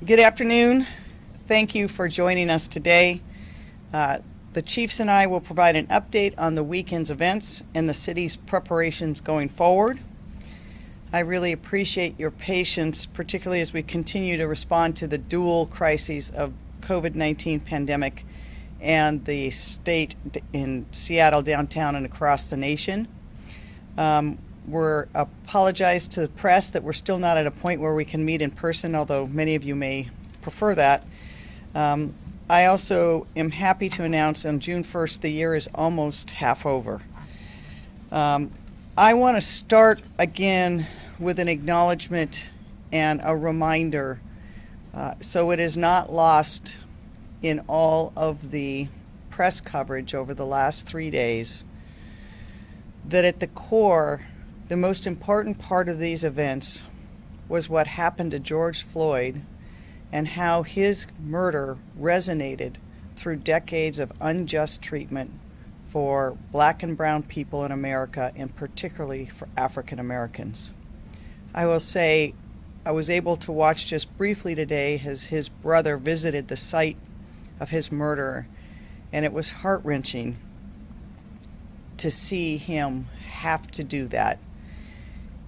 Good afternoon. Thank you for joining us today. The Chiefs and I will provide an update on the weekend's events and the city's preparations going forward. I really appreciate your patience, particularly as we continue to respond to the dual crises of COVID-19 pandemic and the state in Seattle, downtown, and across the nation. We're apologize to the press that we're still not at a point where we can meet in person, although many of you may prefer that. I also am happy to announce on June 1st the year is almost half over. I want to start again with an acknowledgement and a reminder so it is not lost in all of the press coverage over the last 3 days that at the core, the most important part of these events was what happened to George Floyd and how his murder resonated through decades of unjust treatment for black and brown people in America, and particularly for African Americans. I will say I was able to watch just briefly today as his brother visited the site of his murder, and it was heart-wrenching to see him have to do that.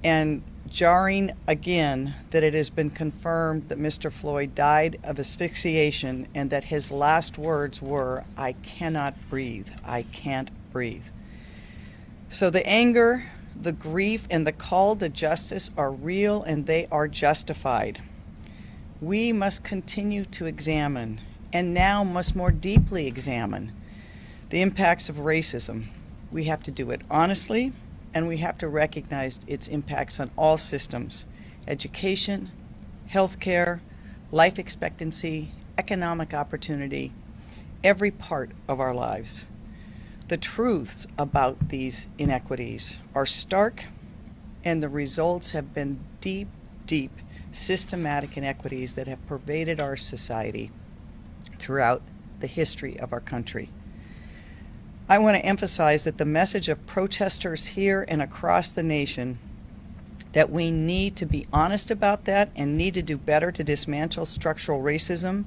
And jarring again that it has been confirmed that Mr. Floyd died of asphyxiation and that his last words were, "I cannot breathe, I can't breathe." So the anger, the grief, and the call to justice are real and they are justified. We must continue to examine, and now must more deeply examine, the impacts of racism. We have to do it honestly, and we have to recognize its impacts on all systems: education, healthcare, life expectancy, economic opportunity, every part of our lives. The truths about these inequities are stark, and the results have been deep, deep, systematic inequities that have pervaded our society throughout the history of our country. I want to emphasize that the message of protesters here and across the nation that we need to be honest about that and need to do better to dismantle structural racism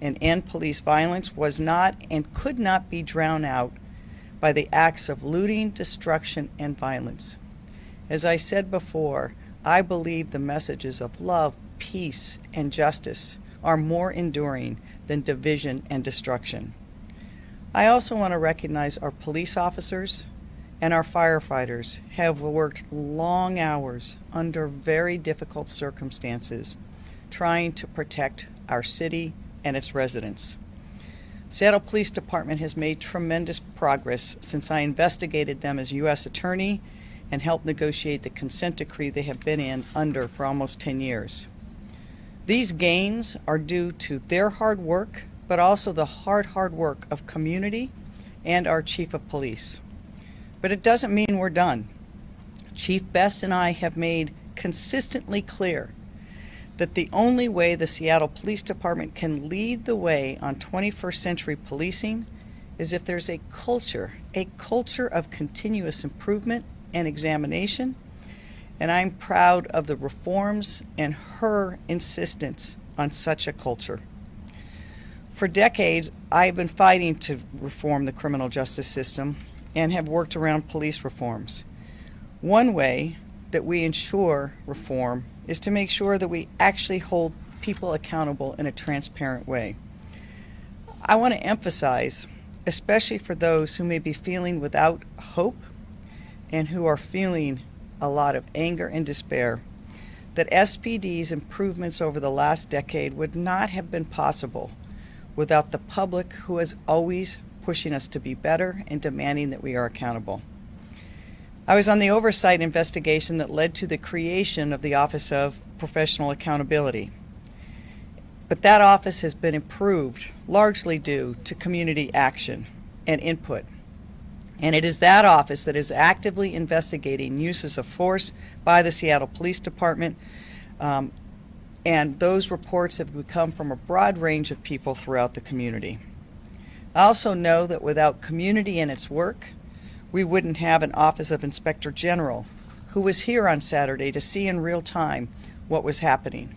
and end police violence was not and could not be drowned out by the acts of looting, destruction, and violence. As I said before, I believe the messages of love, peace, and justice are more enduring than division and destruction. I also want to recognize our police officers and our firefighters have worked long hours under very difficult circumstances trying to protect our city and its residents. Seattle Police Department has made tremendous progress since I investigated them as U.S. Attorney and helped negotiate the consent decree they have been under for almost 10 years. These gains are due to their hard work, but also the hard work of community and our Chief of Police. But it doesn't mean we're done. Chief Best and I have made consistently clear that the only way the Seattle Police Department can lead the way on 21st century policing is if there's a culture of continuous improvement and examination, and I'm proud of the reforms and her insistence on such a culture. For decades, I've been fighting to reform the criminal justice system and have worked around police reforms. One way that we ensure reform is to make sure that we actually hold people accountable in a transparent way. I want to emphasize, especially for those who may be feeling without hope and who are feeling a lot of anger and despair, that SPD's improvements over the last decade would not have been possible without the public, who is always pushing us to be better and demanding that we are accountable. I was on the oversight investigation that led to the creation of the Office of Professional Accountability. But that office has been improved largely due to community action and input. And it is that office that is actively investigating uses of force by the Seattle Police Department, and those reports have come from a broad range of people throughout the community. I also know that without community and its work, we wouldn't have an Office of Inspector General who was here on Saturday to see in real time what was happening.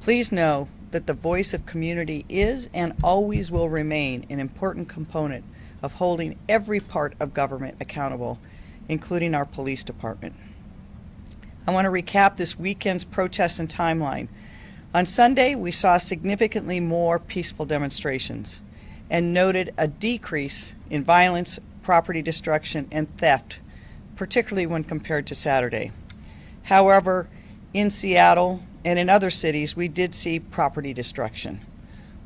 Please know that the voice of community is and always will remain an important component of holding every part of government accountable, including our police department. I want to recap this weekend's protests and timeline. On Sunday, we saw significantly more peaceful demonstrations and noted a decrease in violence, property destruction, and theft, particularly when compared to Saturday. However, in Seattle and in other cities, we did see property destruction.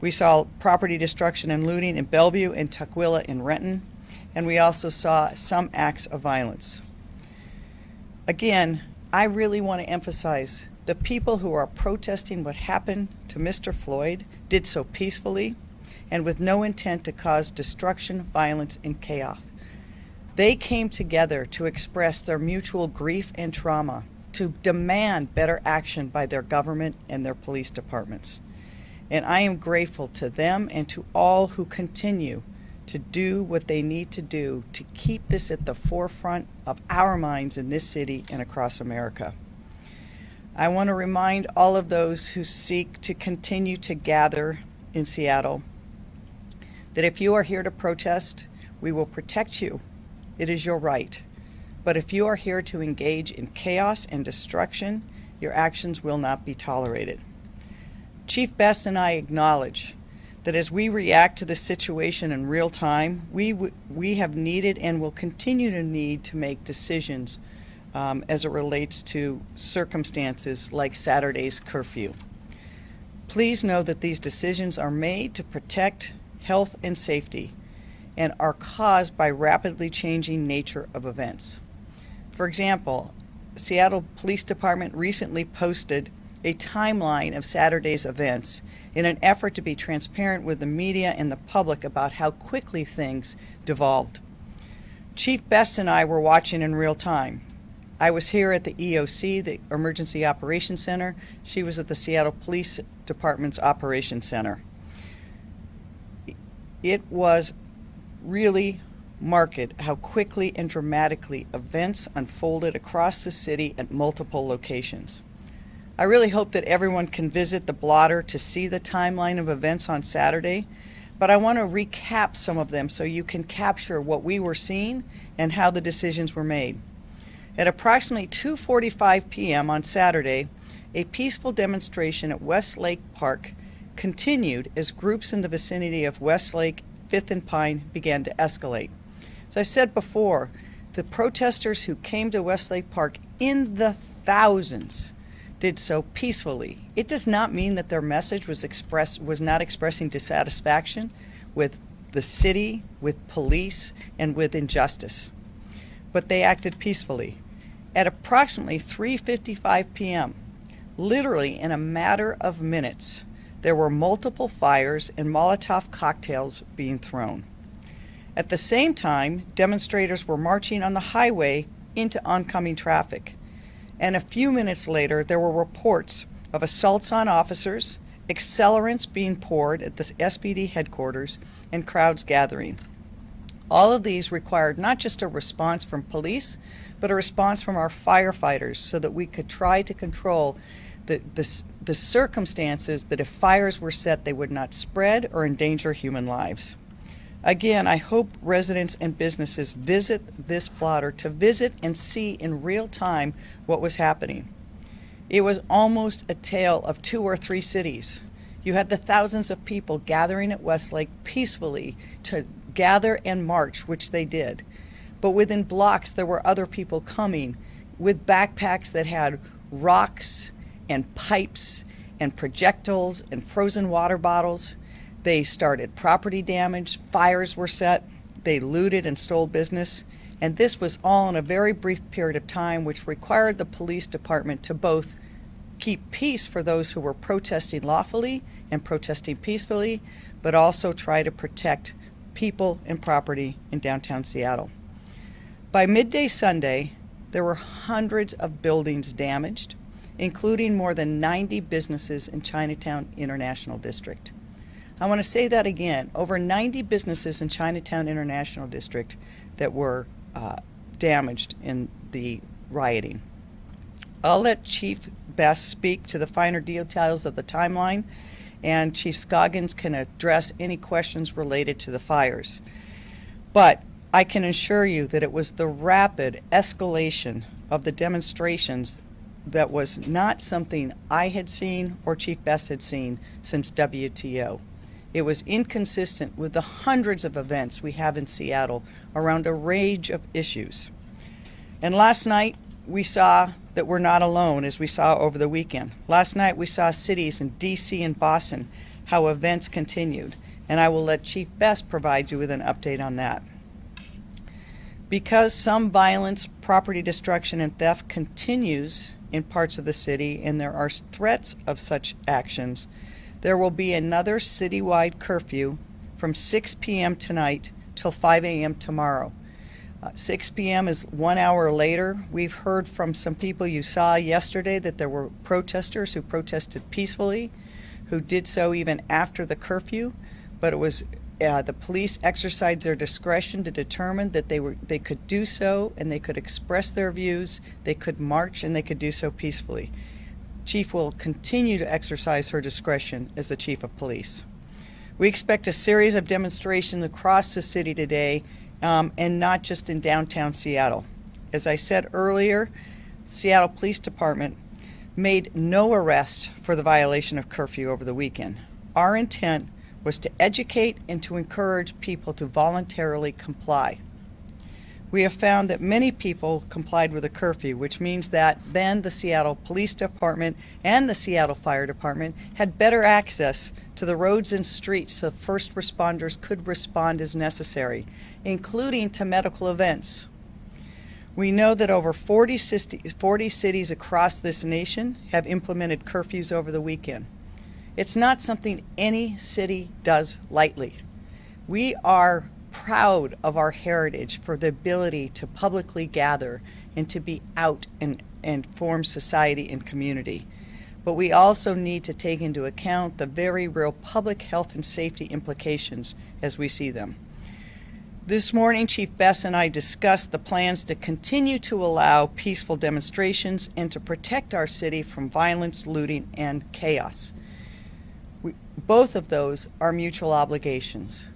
We saw property destruction and looting in Bellevue and Tukwila in Renton, and we also saw some acts of violence. Again, I really want to emphasize the people who are protesting what happened to Mr. Floyd did so peacefully and with no intent to cause destruction, violence, and chaos. They came together to express their mutual grief and trauma, to demand better action by their government and their police departments. And I am grateful to them and to all who continue to do what they need to do to keep this at the forefront of our minds in this city and across America. I want to remind all of those who seek to continue to gather in Seattle that if you are here to protest, we will protect you. It is your right. But if you are here to engage in chaos and destruction, your actions will not be tolerated. Chief Best and I acknowledge that as we react to the situation in real time, we have needed and will continue to need to make decisions as it relates to circumstances like Saturday's curfew. Please know that these decisions are made to protect health and safety and are caused by rapidly changing nature of events. For example, Seattle Police Department recently posted a timeline of Saturday's events in an effort to be transparent with the media and the public about how quickly things devolved. Chief Best and I were watching in real time. I was here at the EOC, the Emergency Operations Center. She was at the Seattle Police Department's Operations Center. It was really marked how quickly and dramatically events unfolded across the city at multiple locations. I really hope that everyone can visit the blotter to see the timeline of events on Saturday, but I want to recap some of them so you can capture what we were seeing and how the decisions were made. At approximately 2:45 p.m. on Saturday, a peaceful demonstration at Westlake Park continued as groups in the vicinity of Westlake, 5th and Pine began to escalate. As I said before, the protesters who came to Westlake Park in the thousands did so peacefully. It does not mean that their message was not expressing dissatisfaction with the city, with police, and with injustice. But they acted peacefully. At approximately 3:55 p.m., literally in a matter of minutes, there were multiple fires and Molotov cocktails being thrown. At the same time, demonstrators were marching on the highway into oncoming traffic. And a few minutes later, there were reports of assaults on officers, accelerants being poured at the SPD headquarters, and crowds gathering. All of these required not just a response from police, but a response from our firefighters so that we could try to control the circumstances that if fires were set, they would not spread or endanger human lives. Again, I hope residents and businesses visit this blotter to visit and see in real time what was happening. It was almost a tale of 2 or 3 cities. You had the thousands of people gathering at Westlake peacefully to gather and march, which they did. But within blocks, there were other people coming with backpacks that had rocks and pipes and projectiles and frozen water bottles. They started property damage, fires were set, they looted and stole business, and this was all in a very brief period of time, which required the police department to both keep peace for those who were protesting lawfully and protesting peacefully, but also try to protect people and property in downtown Seattle. By midday Sunday, there were hundreds of buildings damaged, including more than 90 businesses in Chinatown International District. I want to say that again, over 90 businesses in Chinatown International District that were damaged in the rioting. I'll let Chief Best speak to the finer details of the timeline and Chief Scoggins can address any questions related to the fires. But I can assure you that it was the rapid escalation of the demonstrations that was not something I had seen or Chief Best had seen since WTO. It was inconsistent with the hundreds of events we have in Seattle around a range of issues. And last night, we saw that we're not alone, as we saw over the weekend. Last night, we saw cities in D.C. and Boston, how events continued. And I will let Chief Best provide you with an update on that. Because some violence, property destruction, and theft continues in parts of the city, and there are threats of such actions, there will be another citywide curfew from 6 p.m. tonight till 5 a.m. tomorrow. 6 p.m. is 1 hour later. We've heard from some people you saw yesterday that there were protesters who protested peacefully, who did so even after the curfew, but it was the police exercised their discretion to determine that they could do so, and they could express their views, they could march, and they could do so peacefully. Chief will continue to exercise her discretion as the Chief of Police. We expect a series of demonstrations across the city today, and not just in downtown Seattle. As I said earlier, the Seattle Police Department made no arrests for the violation of curfew over the weekend. Our intent was to educate and to encourage people to voluntarily comply. We have found that many people complied with the curfew, which means that then the Seattle Police Department and the Seattle Fire Department had better access to the roads and streets so first responders could respond as necessary, including to medical events. We know that over 40 cities across this nation have implemented curfews over the weekend. It's not something any city does lightly. We are proud of our heritage for the ability to publicly gather and to be out and form society and community. But we also need to take into account the very real public health and safety implications as we see them. This morning, Chief Best and I discussed the plans to continue to allow peaceful demonstrations and to protect our city from violence, looting, and chaos. Both of those are mutual obligations.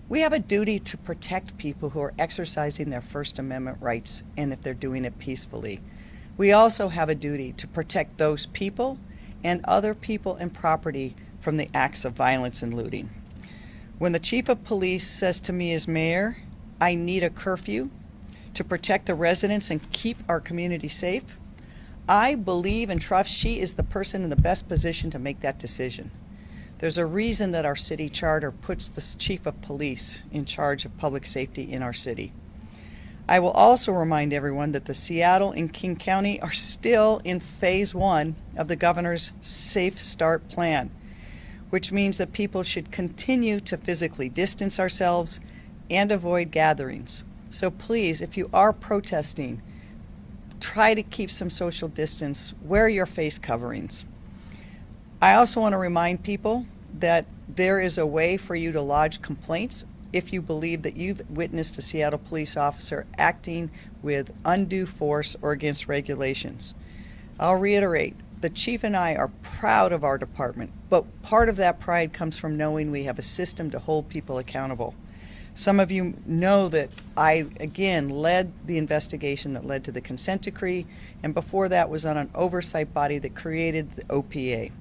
We have a duty to protect people who are exercising their First Amendment rights, and if they're doing it peacefully. We also have a duty to protect those people and other people and property from the acts of violence and looting. When the Chief of Police says to me as mayor, I need a curfew to protect the residents and keep our community safe, I believe and trust she is the person in the best position to make that decision. There's a reason that our city charter puts the Chief of Police in charge of public safety in our city. I will also remind everyone that the Seattle and King County are still in phase 1 of the governor's Safe Start plan, which means that people should continue to physically distance ourselves and avoid gatherings. So please, if you are protesting, try to keep some social distance, wear your face coverings. I also want to remind people that there is a way for you to lodge complaints if you believe that you've witnessed a Seattle police officer acting with undue force or against regulations. I'll reiterate, the Chief and I are proud of our department, but part of that pride comes from knowing we have a system to hold people accountable. Some of you know that I, again, led the investigation that led to the consent decree, and before that was on an oversight body that created the OPA.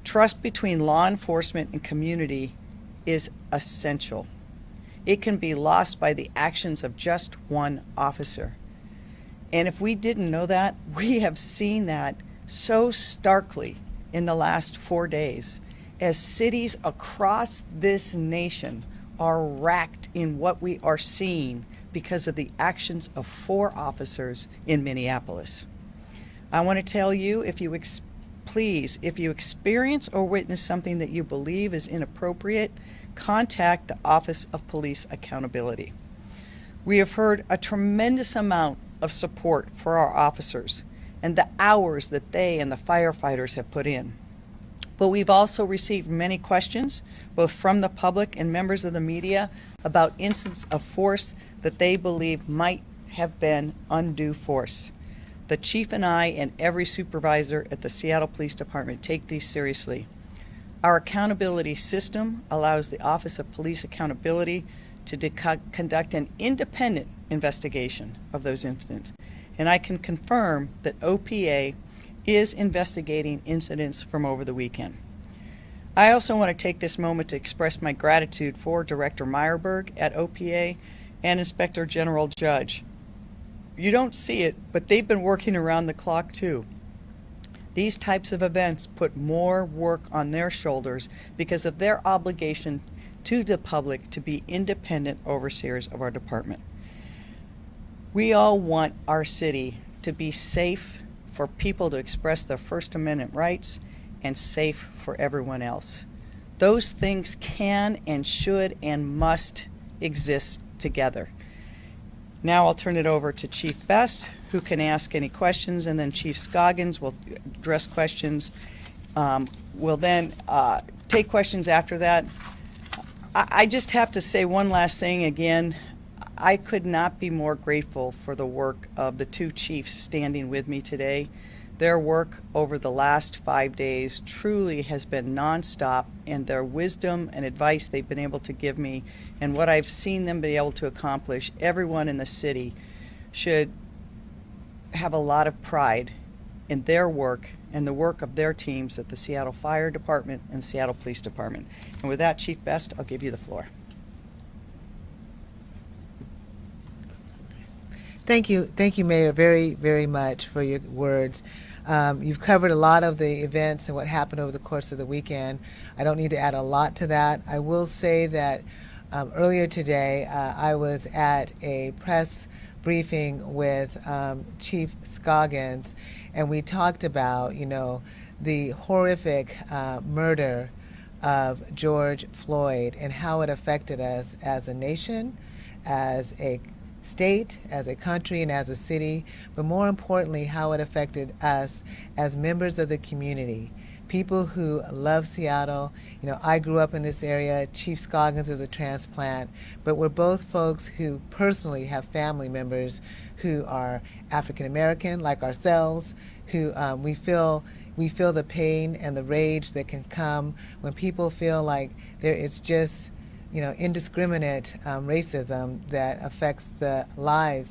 Trust between law enforcement and community is essential. It can be lost by the actions of just one officer. And if we didn't know that, we have seen that so starkly in the last 4 days as cities across this nation are racked in what we are seeing because of the actions of 4 officers in Minneapolis. I want to tell you, please, if you experience or witness something that you believe is inappropriate, contact the Office of Police Accountability. We have heard a tremendous amount of support for our officers and the hours that they and the firefighters have put in. But we've also received many questions, both from the public and members of the media, about instances of force that they believe might have been undue force. The Chief and I and every supervisor at the Seattle Police Department take these seriously. Our accountability system allows the Office of Police Accountability to conduct an independent investigation of those incidents. And I can confirm that OPA is investigating incidents from over the weekend. I also want to take this moment to express my gratitude for Director Meyerberg at OPA and Inspector General Judge. You don't see it, but they've been working around the clock too. These types of events put more work on their shoulders because of their obligation to the public to be independent overseers of our department. We all want our city to be safe for people to express their First Amendment rights and safe for everyone else. Those things can and should and must exist together. Now I'll turn it over to Chief Best, who can ask any questions, and then Chief Scoggins will address questions. We'll then take questions after that. I just have to say one last thing again. I could not be more grateful for the work of the two chiefs standing with me today. Their work over the last 5 days truly has been nonstop, and their wisdom and advice they've been able to give me and what I've seen them be able to accomplish, everyone in the city should have a lot of pride in their work and the work of their teams at the Seattle Fire Department and Seattle Police Department. And with that, Chief Best, I'll give you the floor. Thank you, Mayor, very, very much for your words. You've covered a lot of the events and what happened over the course of the weekend. I don't need to add a lot to that. I will say that earlier today, I was at a press briefing with Chief Scoggins, and we talked about, the horrific murder of George Floyd and how it affected us as a nation, as a state, as a country, and as a city, but more importantly, how it affected us as members of the community, people who love Seattle. I grew up in this area. Chief Scoggins is a transplant, but we're both folks who personally have family members who are African American, like ourselves, who we feel the pain and the rage that can come when people feel like there is just indiscriminate racism that affects the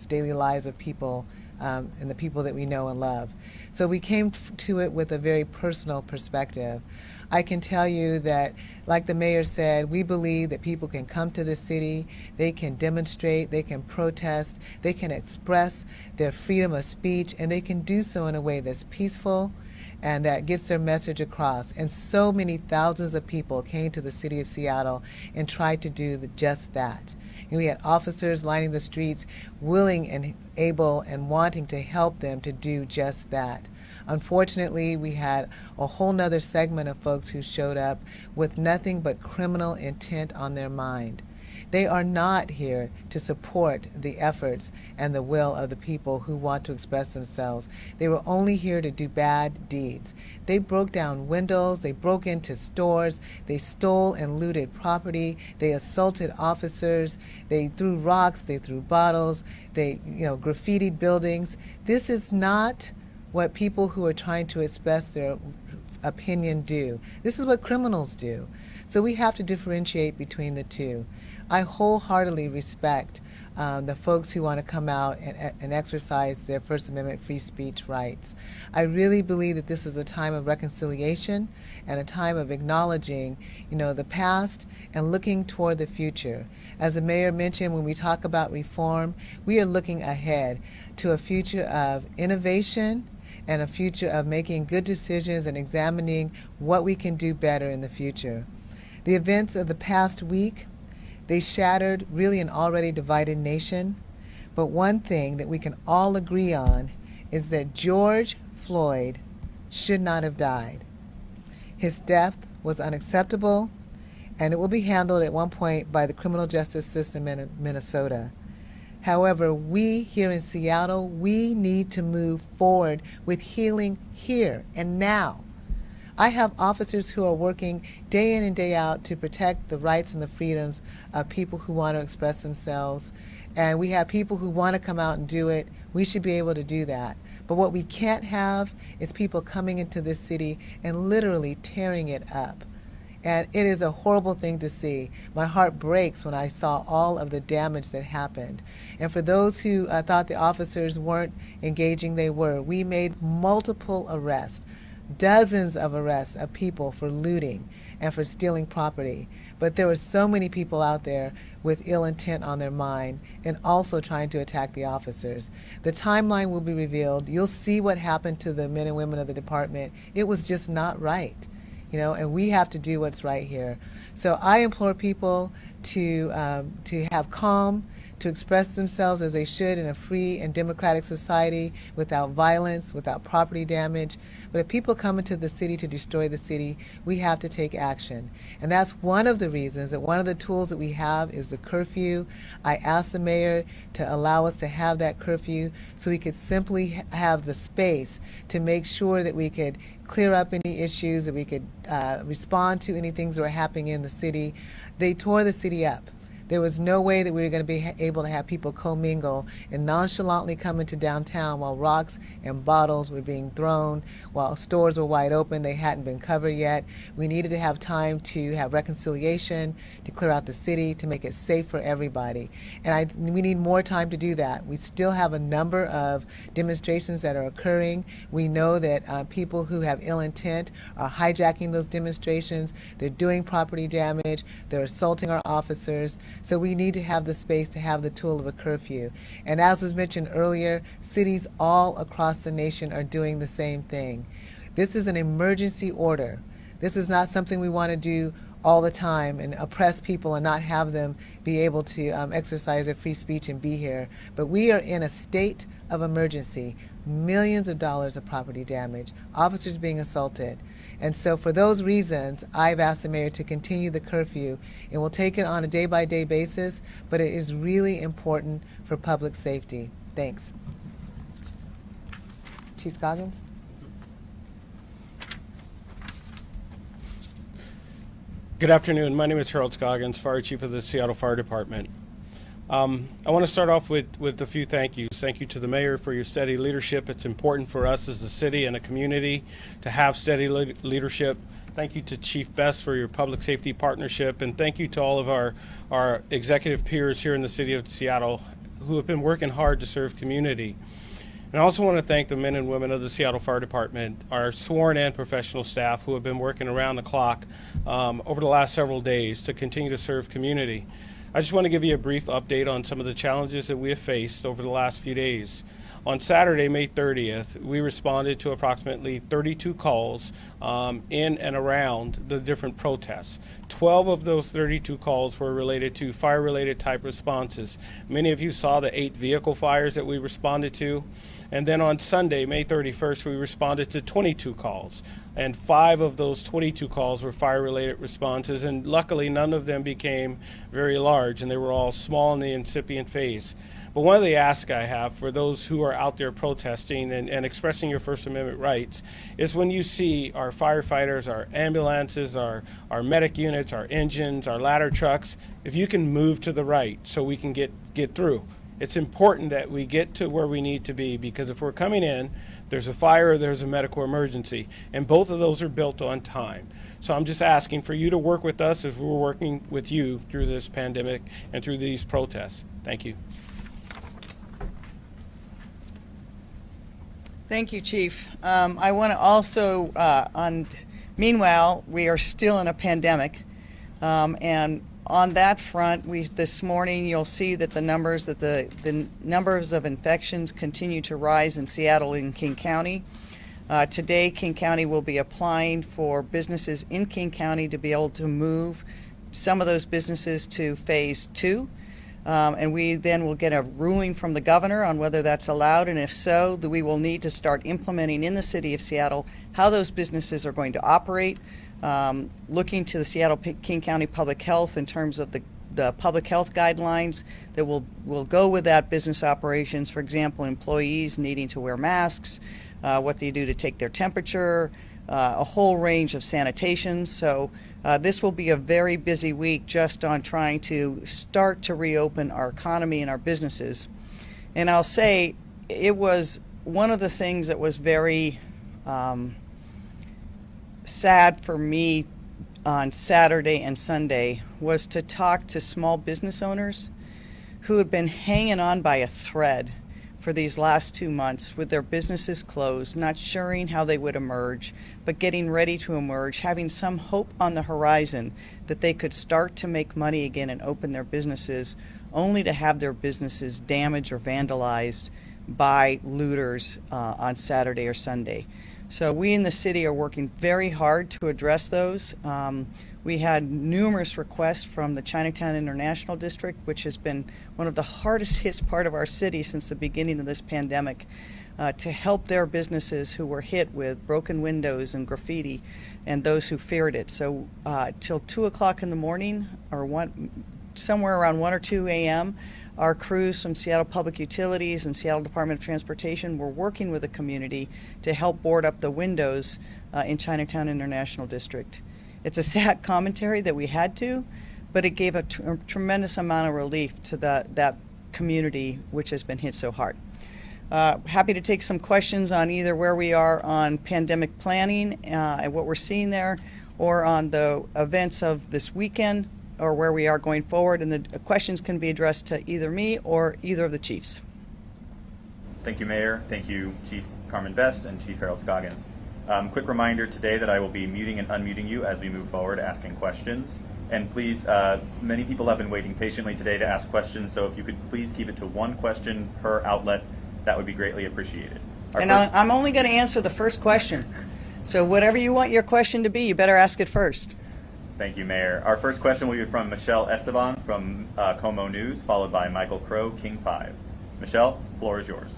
daily lives of people and the people that we know and love. So we came to it with a very personal perspective. I can tell you that, like the mayor said, we believe that people can come to the city, they can demonstrate, they can protest, they can express their freedom of speech, and they can do so in a way that's peaceful and that gets their message across. And so many thousands of people came to the city of Seattle and tried to do just that. And we had officers lining the streets, willing and able and wanting to help them to do just that. Unfortunately, we had a whole nother segment of folks who showed up with nothing but criminal intent on their mind. They are not here to support the efforts and the will of the people who want to express themselves. They were only here to do bad deeds. They broke down windows, they broke into stores, they stole and looted property, they assaulted officers, they threw rocks, they threw bottles, they graffitied buildings. This is not what people who are trying to express their opinion do. This is what criminals do. So we have to differentiate between the two. I wholeheartedly respect the folks who want to come out and exercise their First Amendment free speech rights. I really believe that this is a time of reconciliation and a time of acknowledging, the past and looking toward the future. As the mayor mentioned, when we talk about reform, we are looking ahead to a future of innovation and a future of making good decisions and examining what we can do better in the future. The events of the past week, they shattered really an already divided nation. But one thing that we can all agree on is that George Floyd should not have died. His death was unacceptable, and it will be handled at one point by the criminal justice system in Minnesota. However, we here in Seattle, we need to move forward with healing here and now. I have officers who are working day in and day out to protect the rights and the freedoms of people who want to express themselves. And we have people who want to come out and do it. We should be able to do that. But what we can't have is people coming into this city and literally tearing it up. And it is a horrible thing to see. My heart breaks when I saw all of the damage that happened. And for those who thought the officers weren't engaging, they were. We made multiple arrests, dozens of arrests of people for looting and for stealing property. But there were so many people out there with ill intent on their mind and also trying to attack the officers. The timeline will be revealed. You'll see what happened to the men and women of the department. It was just not right, and we have to do what's right here. So I implore people to have calm, to express themselves as they should in a free and democratic society without violence, without property damage. But if people come into the city to destroy the city, we have to take action. And that's one of the reasons that one of the tools that we have is the curfew. I asked the mayor to allow us to have that curfew so we could simply have the space to make sure that we could clear up any issues, that we could respond to any things that were happening in the city. They tore the city up. There was no way that we were going to be able to have people commingle and nonchalantly come into downtown while rocks and bottles were being thrown, while stores were wide open, they hadn't been covered yet. We needed to have time to have reconciliation, to clear out the city, to make it safe for everybody. And we need more time to do that. We still have a number of demonstrations that are occurring. We know that people who have ill intent are hijacking those demonstrations. They're doing property damage. They're assaulting our officers. So we need to have the space to have the tool of a curfew. And as was mentioned earlier, cities all across the nation are doing the same thing. This is an emergency order. This is not something we want to do all the time and oppress people and not have them be able to exercise their free speech and be here. But we are in a state of emergency. Millions of dollars of property damage, officers being assaulted. And so for those reasons, I've asked the mayor to continue the curfew, and we'll take it on a day-by-day basis, but it is really important for public safety. Thanks. Chief Scoggins? Good afternoon. My name is Harold Scoggins, Fire Chief of the Seattle Fire Department. I want to start off with a few thank yous. Thank you to the mayor for your steady leadership. It's important for us as a city and a community to have steady leadership. Thank you to Chief Best for your public safety partnership, and thank you to all of our executive peers here in the city of Seattle who have been working hard to serve community. And I also want to thank the men and women of the Seattle Fire Department, our sworn and professional staff who have been working around the clock over the last several days to continue to serve community. I just want to give you a brief update on some of the challenges that we have faced over the last few days. On Saturday, May 30th, we responded to approximately 32 calls in and around the different protests. 12 of those 32 calls were related to fire-related type responses. Many of you saw the 8 vehicle fires that we responded to. And then on Sunday, May 31st, we responded to 22 calls. And 5 of those 22 calls were fire-related responses, and luckily none of them became very large, and they were all small in the incipient phase. But one of the asks I have for those who are out there protesting and expressing your First Amendment rights is when you see our firefighters, our ambulances, our medic units, our engines, our ladder trucks, if you can move to the right so we can get through. It's important that we get to where we need to be, because if we're coming in, there's a fire or there's a medical emergency, and both of those are built on time. So I'm just asking for you to work with us as we're working with you through this pandemic and through these protests. Thank you. Thank you, Chief. I want to also, meanwhile, we are still in a pandemic, and on that front, this morning you'll see that the numbers of infections continue to rise in Seattle and King County. Today, King County will be applying for businesses in King County to be able to move some of those businesses to phase 2. And we then will get a ruling from the governor on whether that's allowed, and if so, that we will need to start implementing in the city of Seattle how those businesses are going to operate, looking to the Seattle-King County Public Health in terms of the public health guidelines that will go with that business operations. For example, employees needing to wear masks, what they do to take their temperature, a whole range of sanitations. So this will be a very busy week just on trying to start to reopen our economy and our businesses. And I'll say it was one of the things that was very sad for me on Saturday and Sunday was to talk to small business owners who had been hanging on by a thread for these last 2 months with their businesses closed, not sure how they would emerge, but getting ready to emerge, having some hope on the horizon that they could start to make money again and open their businesses, only to have their businesses damaged or vandalized by looters on Saturday or Sunday. So we in the city are working very hard to address those. We had numerous requests from the Chinatown International District, which has been one of the hardest hit part of our city since the beginning of this pandemic, to help their businesses who were hit with broken windows and graffiti and those who feared it. So till 2 o'clock in the morning, or somewhere around 1 or 2 a.m., our crews from Seattle Public Utilities and Seattle Department of Transportation were working with the community to help board up the windows in Chinatown International District. It's a sad commentary that we had to, but it gave a tremendous amount of relief to that community which has been hit so hard. Happy to take some questions on either where we are on pandemic planning and what we're seeing there, or on the events of this weekend, or where we are going forward, and the questions can be addressed to either me or either of the chiefs. Thank you, Mayor. Thank you, Chief Carmen Best and Chief Harold Scoggins. Quick reminder today that I will be muting and unmuting you as we move forward asking questions. And please, many people have been waiting patiently today to ask questions, so if you could please keep it to one question per outlet, that would be greatly appreciated. I'm only going to answer the first question. So whatever you want your question to be, you better ask it first. Thank you, Mayor. Our first question will be from Michelle Esteban from Como News, followed by Michael Crow, King 5. Michelle, the floor is yours.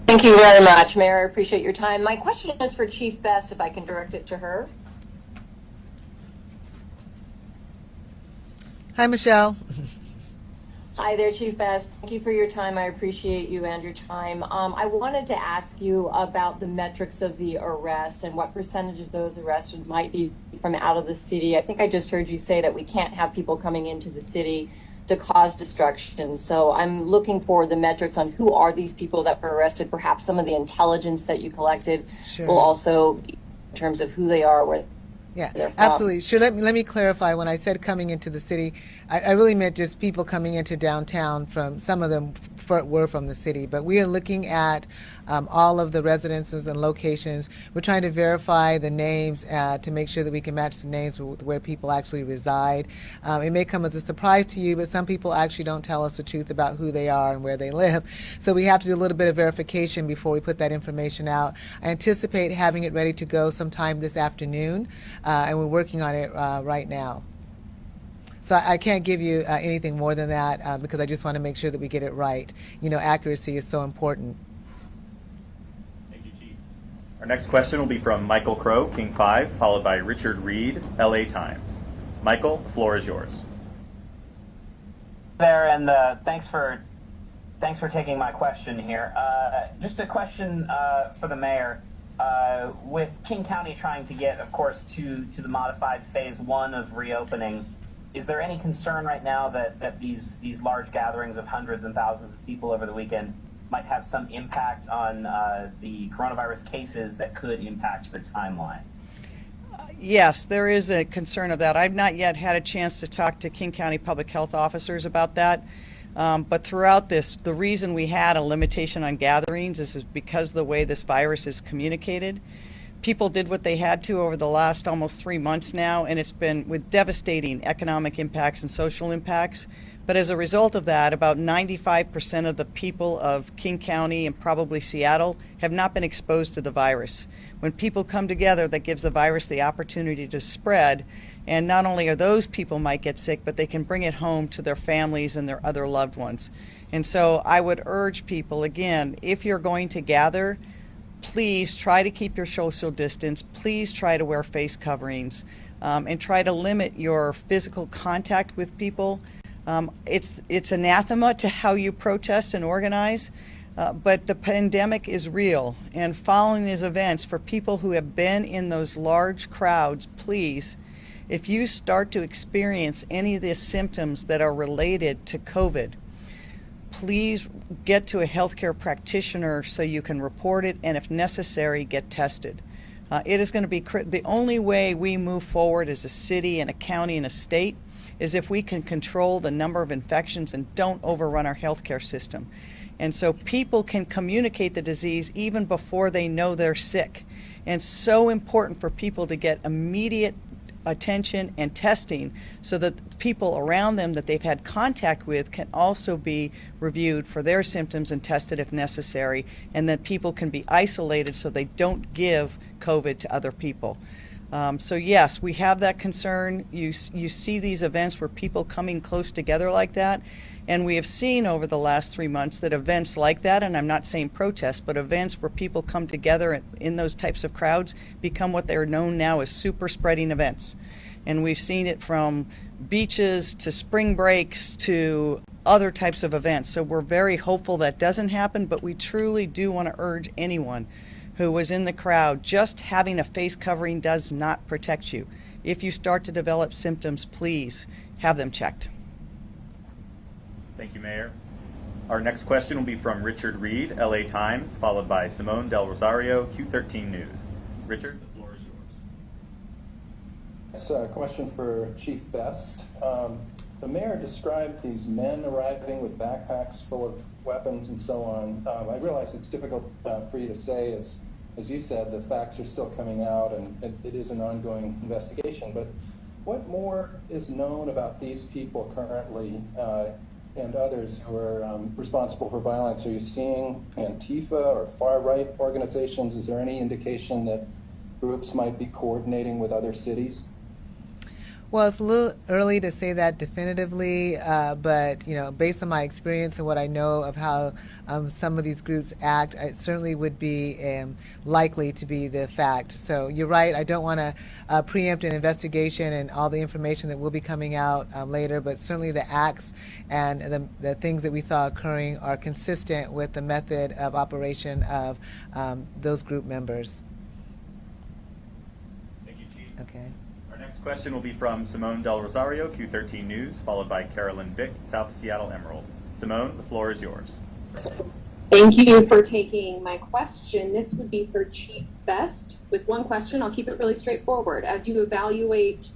Thank you very much, Mayor. I appreciate your time. My question is for Chief Best, if I can direct it to her. Hi, Michelle. Hi there, Chief Best. Thank you for your time. I appreciate you and your time. I wanted to ask you about the metrics of the arrest and what percentage of those arrested might be from out of the city. I think I just heard you say that we can't have people coming into the city to cause destruction. So I'm looking for the metrics on who are these people that were arrested. Perhaps some of the intelligence that you collected will also, in terms of who they are, where Yeah, absolutely. Sure. Let me clarify. When I said coming into the city, I really meant just people coming into downtown. From some of them were from the city, but we are looking at all of the residences and locations. We're trying to verify the names to make sure that we can match the names with where people actually reside. It may come as a surprise to you, but some people actually don't tell us the truth about who they are and where they live. So we have to do a little bit of verification before we put that information out. I anticipate having it ready to go sometime this afternoon, and we're working on it right now. So I can't give you anything more than that because I just want to make sure that we get it right. You know, accuracy is so important. Thank you, Chief. Our next question will be from Michael Crow, King 5, followed by Richard Reed, LA Times. Michael, the floor is yours. There, and thanks for taking my question here. Just a question for the mayor. With King County trying to get, of course, to the modified phase 1 of reopening, is there any concern right now that these large gatherings of hundreds and thousands of people over the weekend might have some impact on the coronavirus cases that could impact the timeline? Yes, there is a concern of that. I've not yet had a chance to talk to King County public health officers about that. But throughout this, the reason we had a limitation on gatherings is because of the way this virus is communicated. People did what they had to over the last almost 3 months now, and it's been with devastating economic impacts and social impacts. But as a result of that, about 95% of the people of King County and probably Seattle have not been exposed to the virus. When people come together, that gives the virus the opportunity to spread. And not only are those people might get sick, but they can bring it home to their families and their other loved ones. And so I would urge people, again, if you're going to gather, please try to keep your social distance. Please try to wear face coverings and try to limit your physical contact with people. It's anathema to how you protest and organize, but the pandemic is real. And following these events, for people who have been in those large crowds, please, if you start to experience any of the symptoms that are related to COVID, please get to a healthcare practitioner so you can report it, and if necessary, get tested. It is going to be the only way we move forward as a city and a county and a state is if we can control the number of infections and don't overrun our healthcare system. And so people can communicate the disease even before they know they're sick. And it's so important for people to get immediate attention and testing so that people around them that they've had contact with can also be reviewed for their symptoms and tested if necessary, and that people can be isolated so they don't give COVID to other people. So yes, we have that concern. You see these events where people coming close together like that, and we have seen over the last 3 months that events like that, and I'm not saying protests, but events where people come together in those types of crowds become what they're known now as super spreading events. And we've seen it from beaches to spring breaks to other types of events. So we're very hopeful that doesn't happen, but we truly do want to urge anyone who was in the crowd, just having a face covering does not protect you. If you start to develop symptoms, please have them checked. Thank you, Mayor. Our next question will be from Richard Reed, LA Times, followed by Simone Del Rosario, Q13 News. Richard, the floor is yours. It's a question for Chief Best. The mayor described these men arriving with backpacks full of weapons and so on. I realize it's difficult for you to say, as you said, the facts are still coming out and it is an ongoing investigation, but what more is known about these people currently and others who are responsible for violence? Are you seeing Antifa or far-right organizations? Is there any indication that groups might be coordinating with other cities? Well, it's a little early to say that definitively, but based on my experience and what I know of how some of these groups act, it certainly would be likely to be the fact. So you're right. I don't want to preempt an investigation and all the information that will be coming out later, but certainly the acts and the things that we saw occurring are consistent with the method of operation of those group members. Thank you, Chief. Okay. Next question will be from Simone Del Rosario, Q13 News, followed by Carolyn Vick, South Seattle Emerald. Simone, the floor is yours. Thank you for taking my question. This would be for Chief Best. With one question, I'll keep it really straightforward. As you evaluate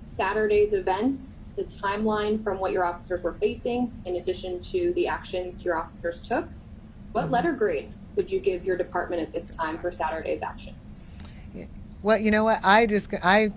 Saturday's events, the timeline from what your officers were facing, in addition to the actions your officers took, what letter grade would you give your department at this time for Saturday's actions? Well, you know what? I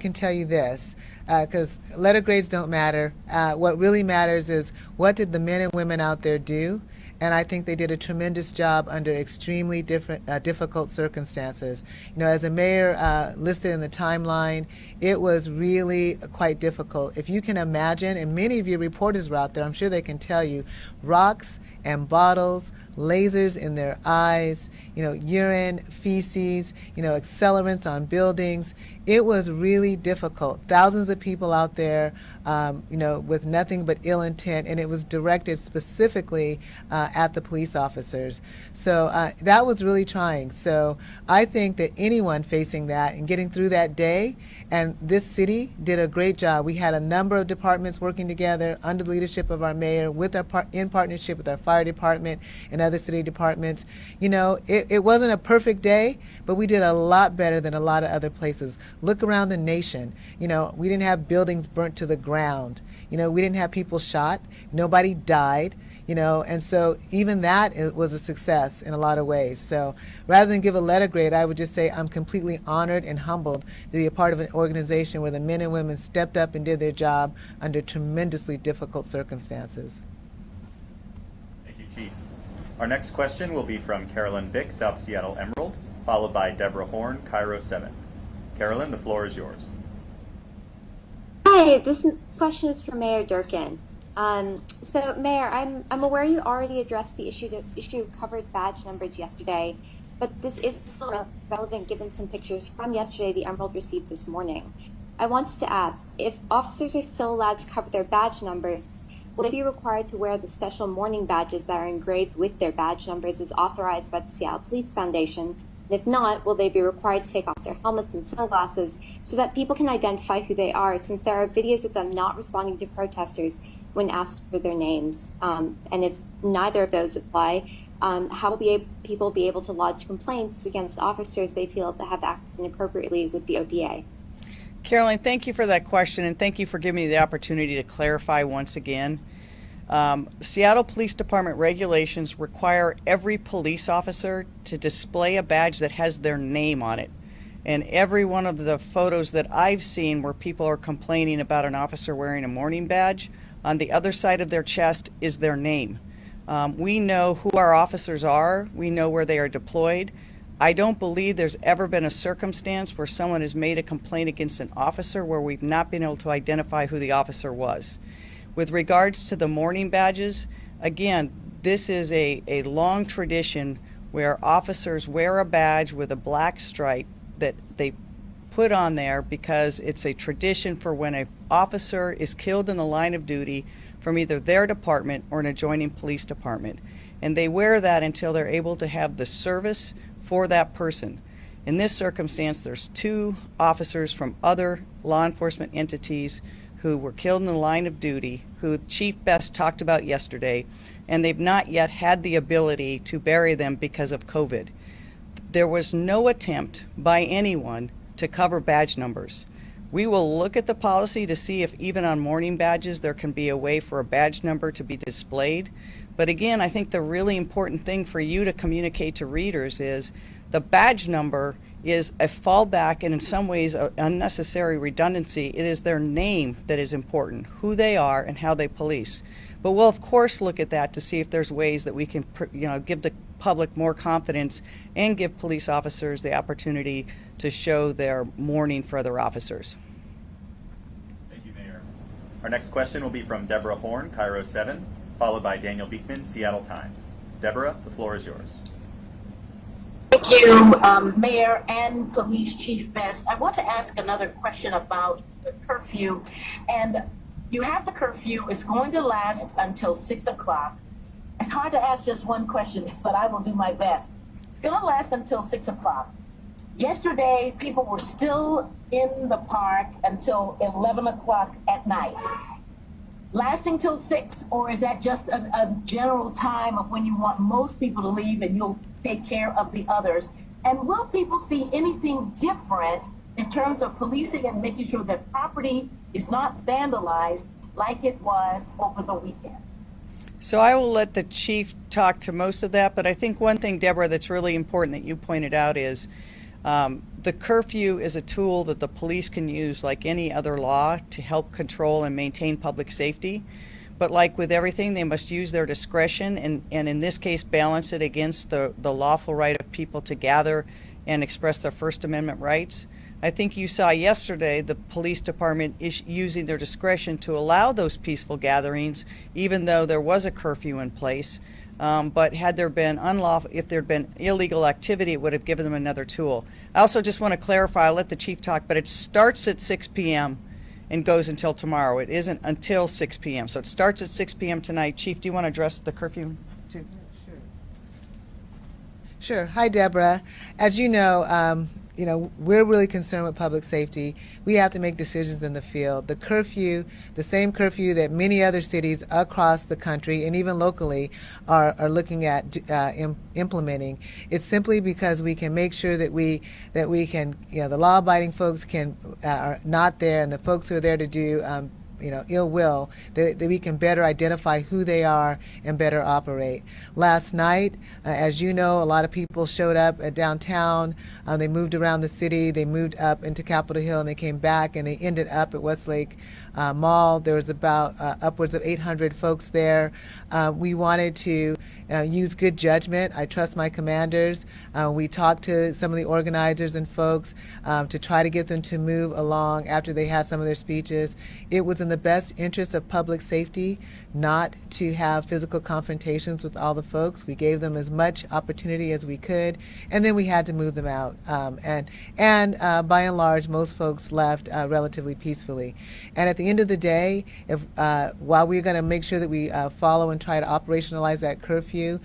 can tell you this, because letter grades don't matter. What really matters is what did the men and women out there do, and I think they did a tremendous job under extremely difficult circumstances. As a mayor listed in the timeline, it was really quite difficult. If you can imagine, and many of your reporters were out there, I'm sure they can tell you, rocks and bottles, lasers in their eyes, urine, feces, accelerants on buildings. It was really difficult. Thousands of people out there, with nothing but ill intent, and it was directed specifically at the police officers. So that was really trying. So I think that anyone facing that and getting through that day, and this city did a great job. We had a number of departments working together under the leadership of our mayor, with in partnership with our fire department and other city departments. It wasn't a perfect day, but we did a lot better than a lot of other places. Look around the nation. We didn't have buildings burnt to the ground. We didn't have people shot. Nobody died. And so even that was a success in a lot of ways. So rather than give a letter grade, I would just say I'm completely honored and humbled to be a part of an organization where the men and women stepped up and did their job under tremendously difficult circumstances. Thank you, Chief. Our next question will be from Carolyn Vick, South Seattle Emerald, followed by Deborah Horn, Cairo 7. Carolyn, the floor is yours. Hi, this question is for Mayor Durkan. So, Mayor, I'm aware you already addressed the issue of covered badge numbers yesterday, but this is still relevant given some pictures from yesterday the Emerald received this morning. I wanted to ask, if officers are still allowed to cover their badge numbers, will they be required to wear the special mourning badges that are engraved with their badge numbers as authorized by the Seattle Police Foundation? And if not, will they be required to take off their helmets and sunglasses so that people can identify who they are, since there are videos of them not responding to protesters when asked for their names? And if neither of those apply, how will people be able to lodge complaints against officers they feel that have acted inappropriately with the OPA? Caroline, thank you for that question, and thank you for giving me the opportunity to clarify once again. Seattle Police Department regulations require every police officer to display a badge that has their name on it. And every one of the photos that I've seen where people are complaining about an officer wearing a mourning badge, on the other side of their chest is their name. We know who our officers are. We know where they are deployed. I don't believe there's ever been a circumstance where someone has made a complaint against an officer where we've not been able to identify who the officer was. With regards to the mourning badges, again, this is a long tradition where officers wear a badge with a black stripe that they put on there because it's a tradition for when an officer is killed in the line of duty from either their department or an adjoining police department. And they wear that until they're able to have the service for that person. In this circumstance, there's 2 officers from other law enforcement entities who were killed in the line of duty, who Chief Best talked about yesterday, and they've not yet had the ability to bury them because of COVID. There was no attempt by anyone to cover badge numbers. We will look at the policy to see if even on mourning badges there can be a way for a badge number to be displayed. But again, I think the really important thing for you to communicate to readers is the badge number is a fallback and in some ways an unnecessary redundancy. It is their name that is important, who they are and how they police. But we'll of course look at that to see if there's ways that we can give the public more confidence and give police officers the opportunity to show their mourning for other officers. Thank you, Mayor. Our next question will be from Deborah Horn, Cairo 7, followed by Daniel Beekman, Seattle Times. Deborah, the floor is yours. Thank you, Mayor and Police Chief Best. I want to ask another question about the curfew. And you have the curfew, it's going to last until 6 o'clock. It's hard to ask just one question, but I will do my best. It's going to last until 6 o'clock. Yesterday, people were still in the park until 11 o'clock at night. Lasting till 6, or is that just a general time of when you want most people to leave and you'll take care of the others? And will people see anything different in terms of policing and making sure that property is not vandalized like it was over the weekend? So I will let the chief talk to most of that, but I think one thing, Deborah, that's really important that you pointed out is the curfew is a tool that the police can use like any other law to help control and maintain public safety. But like with everything, they must use their discretion and in this case balance it against the lawful right of people to gather and express their First Amendment rights. I think you saw yesterday the police department is using their discretion to allow those peaceful gatherings, even though there was a curfew in place. But had there been if there had been illegal activity, it would have given them another tool. I also just want to clarify, I'll let the chief talk, but it starts at 6 p.m. and goes until tomorrow. It isn't until 6 p.m. So it starts at 6 p.m. tonight. Chief, do you want to address the curfew too? Sure. Hi, Deborah. As you know, we're really concerned with public safety. We have to make decisions in the field. The curfew, the same curfew that many other cities across the country and even locally are looking at implementing, it's simply because we can make sure that we can, the law-abiding folks are not there, and the folks who are there to do ill will, that we can better identify who they are and better operate. Last night, as you know, a lot of people showed up at downtown. They moved around the city. They moved up into Capitol Hill and they came back and they ended up at Westlake Mall. There was about upwards of 800 folks there. We wanted to use good judgment. I trust my commanders. We talked to some of the organizers and folks to try to get them to move along after they had some of their speeches. It was in the best interest of public safety not to have physical confrontations with all the folks. We gave them as much opportunity as we could, and then we had to move them out. And by and large, most folks left relatively peacefully. And at the end of the day, while we're going to make sure that we follow and try to operationalize that curfew,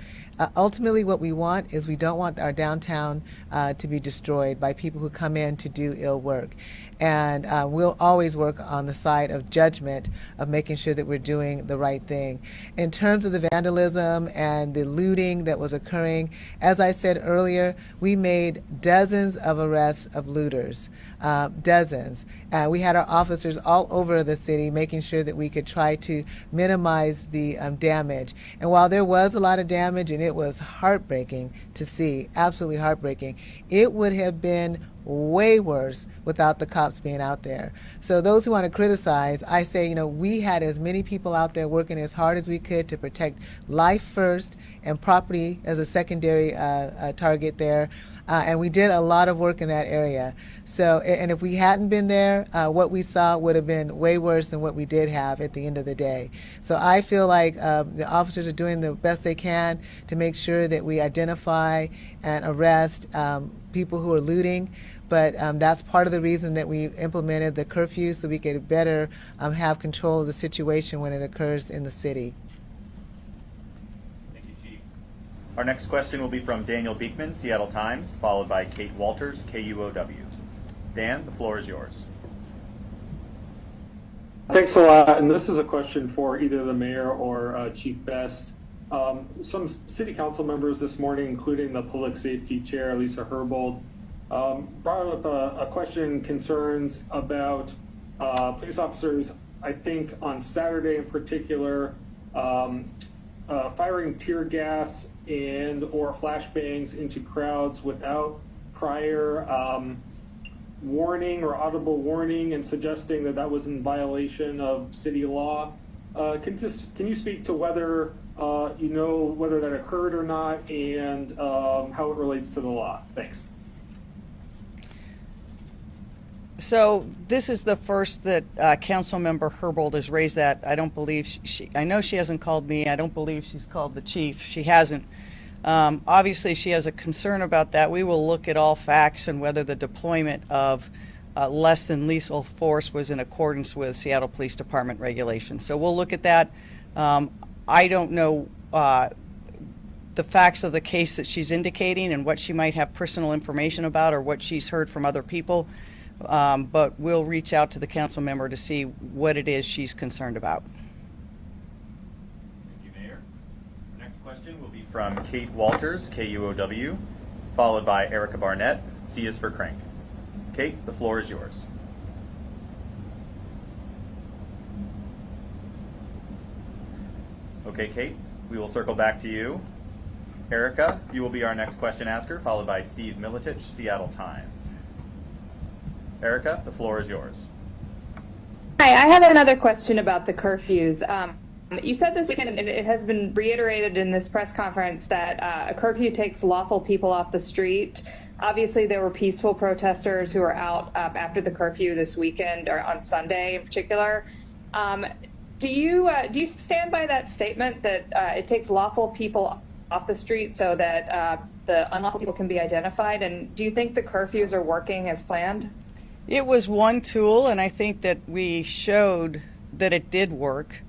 Ultimately, what we want is we don't want our downtown to be destroyed by people who come in to do ill work. And we'll always work on the side of judgment, of making sure that we're doing the right thing. In terms of the vandalism and the looting that was occurring, as I said earlier, we made dozens of arrests of looters, dozens. We had our officers all over the city making sure that we could try to minimize the damage. And while there was a lot of damage, and it was heartbreaking to see, absolutely heartbreaking, it would have been way worse without the cops being out there. So those who want to criticize, I say, we had as many people out there working as hard as we could to protect life first and property as a secondary target there. And we did a lot of work in that area. So, and if we hadn't been there, what we saw would have been way worse than what we did have at the end of the day. So I feel like the officers are doing the best they can to make sure that we identify and arrest people who are looting. But that's part of the reason that we implemented the curfew, so we could better have control of the situation when it occurs in the city. Thank you, Chief. Our next question will be from Daniel Beekman, Seattle Times, followed by Kate Walters, KUOW. Dan, the floor is yours. Thanks a lot. And this is a question for either the mayor or Chief Best. Some city council members this morning, including the public safety chair, Lisa Herbold, brought up a question, concerns about police officers, I think on Saturday in particular, firing tear gas and or flashbangs into crowds without prior warning or audible warning, and suggesting that that was in violation of city law. Can you speak to whether whether that occurred or not, and how it relates to the law? Thanks. So this is the first that Councilmember Herbold has raised that. I don't believe I know she hasn't called me. I don't believe she's called the chief. She hasn't. Obviously, she has a concern about that. We will look at all facts and whether the deployment of less than lethal force was in accordance with Seattle Police Department regulations. So we'll look at that. I don't know the facts of the case that she's indicating and what she might have personal information about or what she's heard from other people. But we'll reach out to the council member to see what it is she's concerned about. Thank you, Mayor. The next question will be from Kate Walters, KUOW, followed by Erica Barnett, C is for Crank. Kate, the floor is yours. Okay, Kate, we will circle back to you. Erica, you will be our next question asker, followed by Steve Militich, Seattle Times. Erica, the floor is yours. Hi, I have another question about the curfews. You said this weekend, and it has been reiterated in this press conference, that a curfew takes lawful people off the street. Obviously, there were peaceful protesters who were out after the curfew this weekend, or on Sunday in particular. Do you stand by that statement that it takes lawful people off the street so that the unlawful people can be identified? And do you think the curfews are working as planned? It was one tool, and I think that we showed that it did work.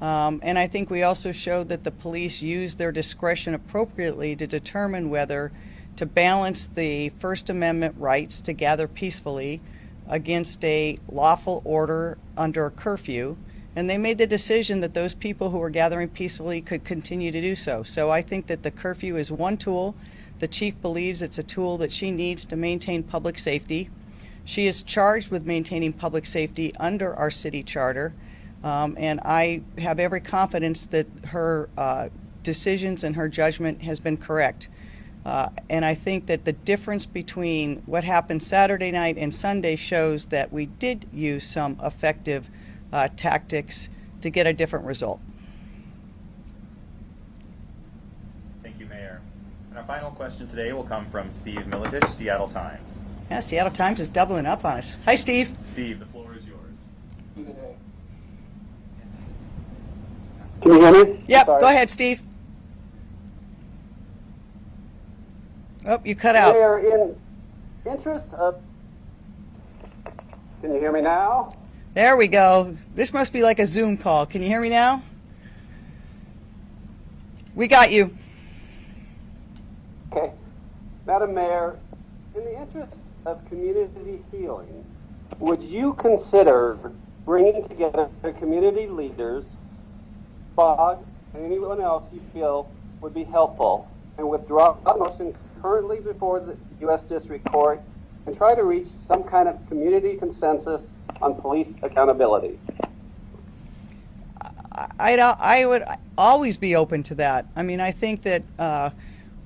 And I think we also showed that the police used their discretion appropriately to determine whether to balance the First Amendment rights to gather peacefully against a lawful order under a curfew. And they made the decision that those people who were gathering peacefully could continue to do so. So I think that the curfew is one tool. The chief believes it's a tool that she needs to maintain public safety. She is charged with maintaining public safety under our city charter. And I have every confidence that her decisions and her judgment has been correct. And I think that the difference between what happened Saturday night and Sunday shows that we did use some effective tactics to get a different result. Thank you, Mayor. And our final question today will come from Steve Militich, Seattle Times. Yeah, Seattle Times is doubling up on us. Hi, Steve. Steve, the floor is yours. Can you hear me? Yep, go ahead, Steve. Oh, you cut out. Mayor, in interest of... Can you hear me now? There we go. This must be like a Zoom call. Can you hear me now? We got you. Madam Mayor, in the interest of community healing, would you consider bringing together community leaders, SPOG, and anyone else you feel would be helpful, and withdraw a motion currently before the U.S. District Court and try to reach some kind of community consensus on police accountability? I would always be open to that. I mean, I think that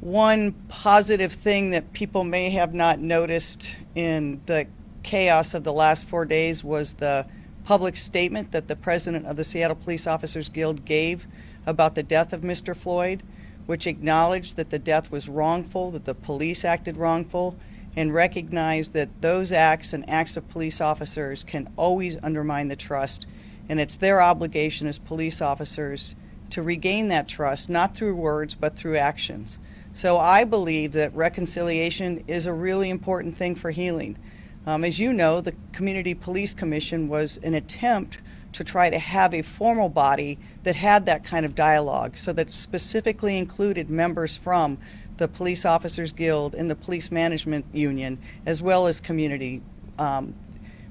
one positive thing that people may have not noticed in the chaos of the last 4 days was the public statement that the president of the Seattle Police Officers Guild gave about the death of Mr. Floyd, which acknowledged that the death was wrongful, that the police acted wrongful, and recognized that those acts and acts of police officers can always undermine the trust. And it's their obligation as police officers to regain that trust, not through words, but through actions. So I believe that reconciliation is a really important thing for healing. As you know, the Community Police Commission was an attempt to try to have a formal body that had that kind of dialogue, so that specifically included members from the Police Officers Guild and the Police Management Union, as well as community.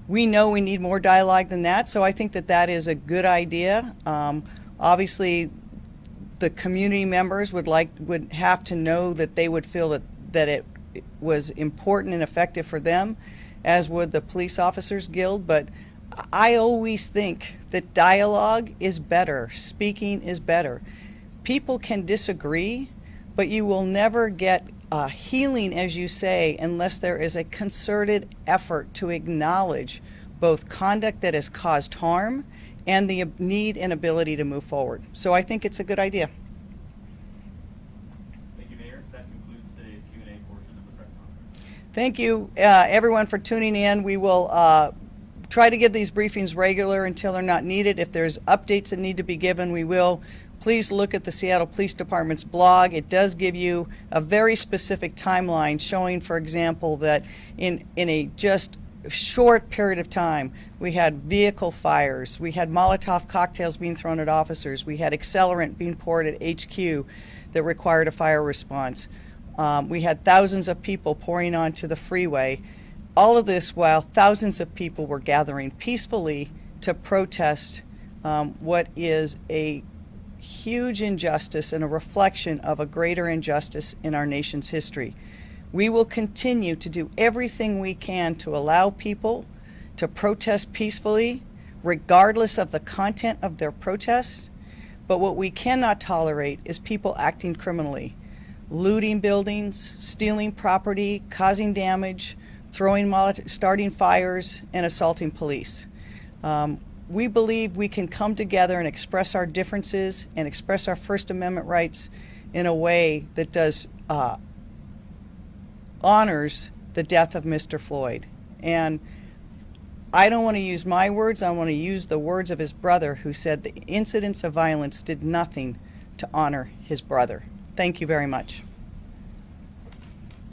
We know we need more dialogue than that, so I think that that is a good idea. Obviously, the community members would have to know that they would feel that it was important and effective for them, as would the Police Officers Guild. But I always think that dialogue is better, speaking is better. People can disagree, but you will never get healing, as you say, unless there is a concerted effort to acknowledge both conduct that has caused harm and the need and ability to move forward. So I think it's a good idea. Thank you, Mayor. That concludes today's Q&A portion of the press conference. Thank you, everyone, for tuning in. We will try to give these briefings regular until they're not needed. If there's updates that need to be given, we will. Please look at the Seattle Police Department's blog. It does give you a very specific timeline showing, for example, that in a just short period of time, we had vehicle fires, we had Molotov cocktails being thrown at officers, we had accelerant being poured at HQ that required a fire response. We had thousands of people pouring onto the freeway. All of this while thousands of people were gathering peacefully to protest what is a huge injustice and a reflection of a greater injustice in our nation's history. We will continue to do everything we can to allow people to protest peacefully, regardless of the content of their protests. But what we cannot tolerate is people acting criminally, looting buildings, stealing property, causing damage, starting fires, and assaulting police. We believe we can come together and express our differences and express our First Amendment rights in a way that does honors the death of Mr. Floyd. And I don't want to use my words, I want to use the words of his brother, who said the incidents of violence did nothing to honor his brother. Thank you very much.